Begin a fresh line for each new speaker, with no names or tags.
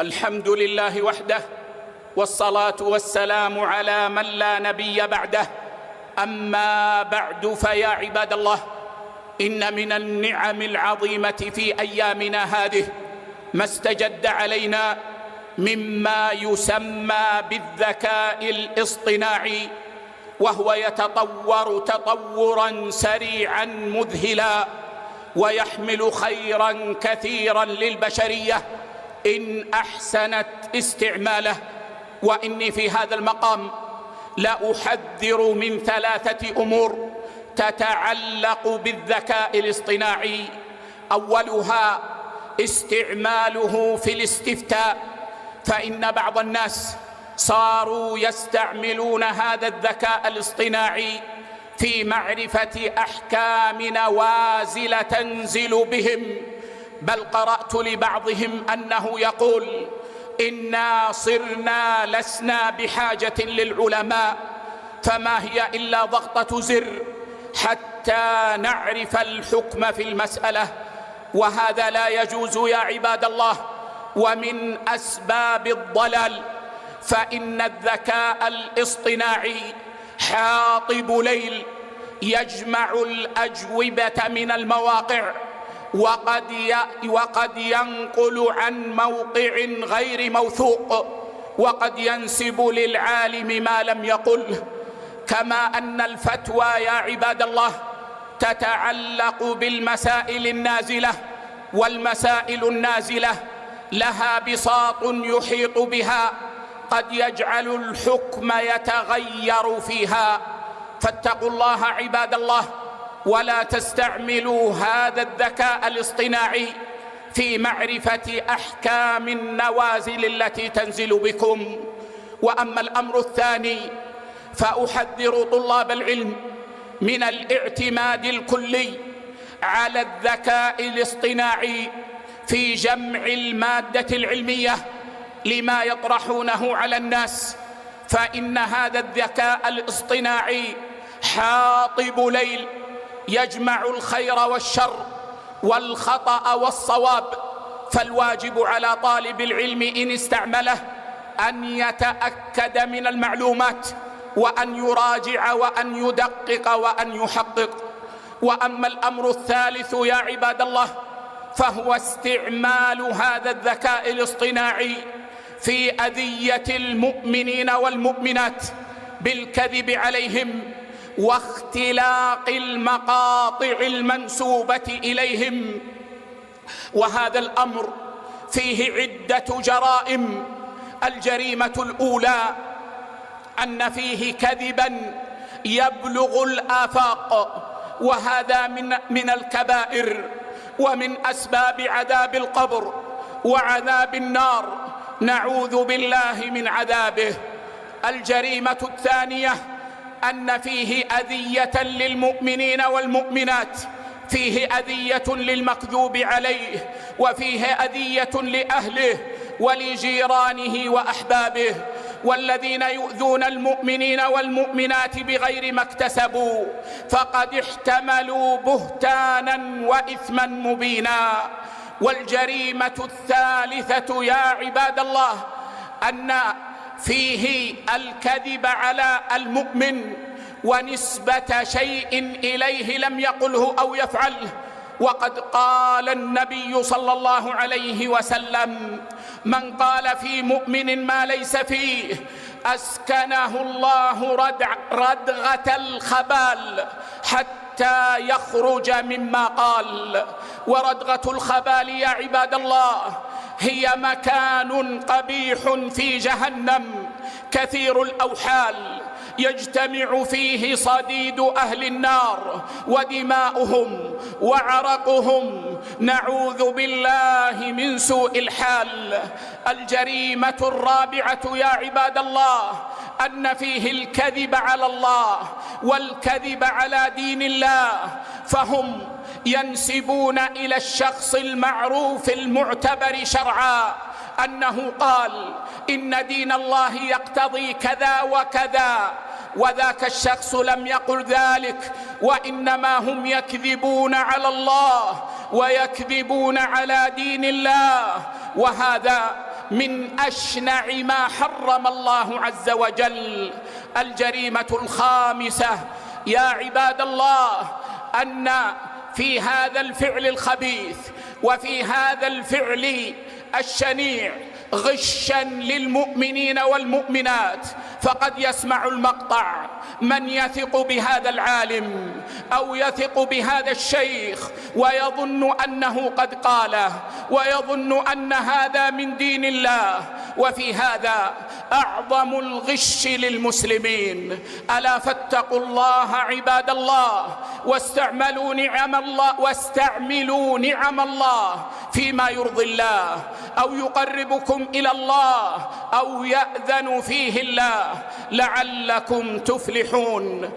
الحمد لله وحده، والصلاة والسلام على من لا نبي بعده. أما بعد، فيا عباد الله، إن من النعم العظيمة في أيامنا هذه ما استجد علينا مما يسمى بالذكاء الاصطناعي، وهو يتطور تطوراً سريعاً مذهلاً، ويحمل خيراً كثيراً للبشرية إن أحسنت استعماله. وإني في هذا المقام لأحذر من 3 أمور تتعلق بالذكاء الاصطناعي. أولها استعماله في الاستفتاء، فإن بعض الناس صاروا يستعملون هذا الذكاء الاصطناعي في معرفة أحكام نوازل تنزل بهم، بل قرأت لبعضهم أنه يقول: إنا صرنا لسنا بحاجة للعلماء، فما هي إلا ضغطة زر حتى نعرف الحكم في المسألة. وهذا لا يجوز يا عباد الله، ومن أسباب الضلال. فإن الذكاء الاصطناعي حاطب ليل يجمع الأجوبة من المواقع، وقد ينقل عن موقع غير موثوق، وقد ينسب للعالم ما لم يقله. كما أن الفتوى يا عباد الله تتعلق بالمسائل النازلة، والمسائل النازلة لها بساط يحيط بها، قد يجعل الحكم يتغير فيها. فاتقوا الله عباد الله، ولا تستعملوا هذا الذكاء الاصطناعي في معرفة أحكام النوازل التي تنزل بكم. وأما الأمر الثاني، فأحذر طلاب العلم من الاعتماد الكلي على الذكاء الاصطناعي في جمع المادة العلمية لما يطرحونه على الناس، فإن هذا الذكاء الاصطناعي حاطب ليل يجمع الخير والشر والخطأ والصواب. فالواجب على طالب العلم إن استعمله أن يتأكد من المعلومات، وأن يراجع وأن يدقق وأن يحقق. وأما الأمر الثالث يا عباد الله، فهو استعمال هذا الذكاء الاصطناعي في أذية المؤمنين والمؤمنات بالكذب عليهم واختلاق المقاطع المنسوبة إليهم. وهذا الأمر فيه عدة جرائم. الجريمة الأولى أن فيه كذباً يبلغ الآفاق، وهذا من الكبائر ومن أسباب عذاب القبر وعذاب النار، نعوذ بالله من عذابه. الجريمة الثانية أن فيه أذية للمؤمنين والمؤمنات، فيه أذية للمكذوب عليه، وفيه أذية لأهله ولجيرانه وأحبابه. والذين يؤذون المؤمنين والمؤمنات بغير ما اكتسبوا فقد احتملوا بهتانا وإثما مبينا. والجريمة الثالثة يا عباد الله أن فيه الكذب على المؤمن ونسبة شيء إليه لم يقله أو يفعله. وقد قال النبي صلى الله عليه وسلم: من قال في مؤمن ما ليس فيه أسكنه الله ردغة الخبال حتى يخرج مما قال. وردغة الخبال يا عباد الله هي مكان قبيح في جهنم كثير الأوحال، يجتمع فيه صديد أهل النار ودماؤهم وعرقهم، نعوذ بالله من سوء الحال. الجريمة الرابعة يا عباد الله أن فيه الكذب على الله والكذب على دين الله، فهم ينسبون إلى الشخص المعروف المعتبر شرعا أنه قال إن دين الله يقتضي كذا وكذا، وذاك الشخص لم يقل ذلك، وإنما هم يكذبون على الله ويكذبون على دين الله. وهذا من أشنع ما حرم الله عز وجل. الجريمة الخامسة يا عباد الله أن في هذا الفعل الخبيث وفي هذا الفعل الشنيع غشا للمؤمنين والمؤمنات. فقد يسمع المقطع من يثق بهذا العالم أو يثق بهذا الشيخ ويظن أنه قد قاله ويظن أن هذا من دين الله، وفي هذا أعظم الغش للمسلمين. ألا فاتقوا الله عباد الله واستعملوا نعم الله فيما يرضي الله أو يقربكم إلى الله أو يأذن فيه الله لعلكم تفلحون.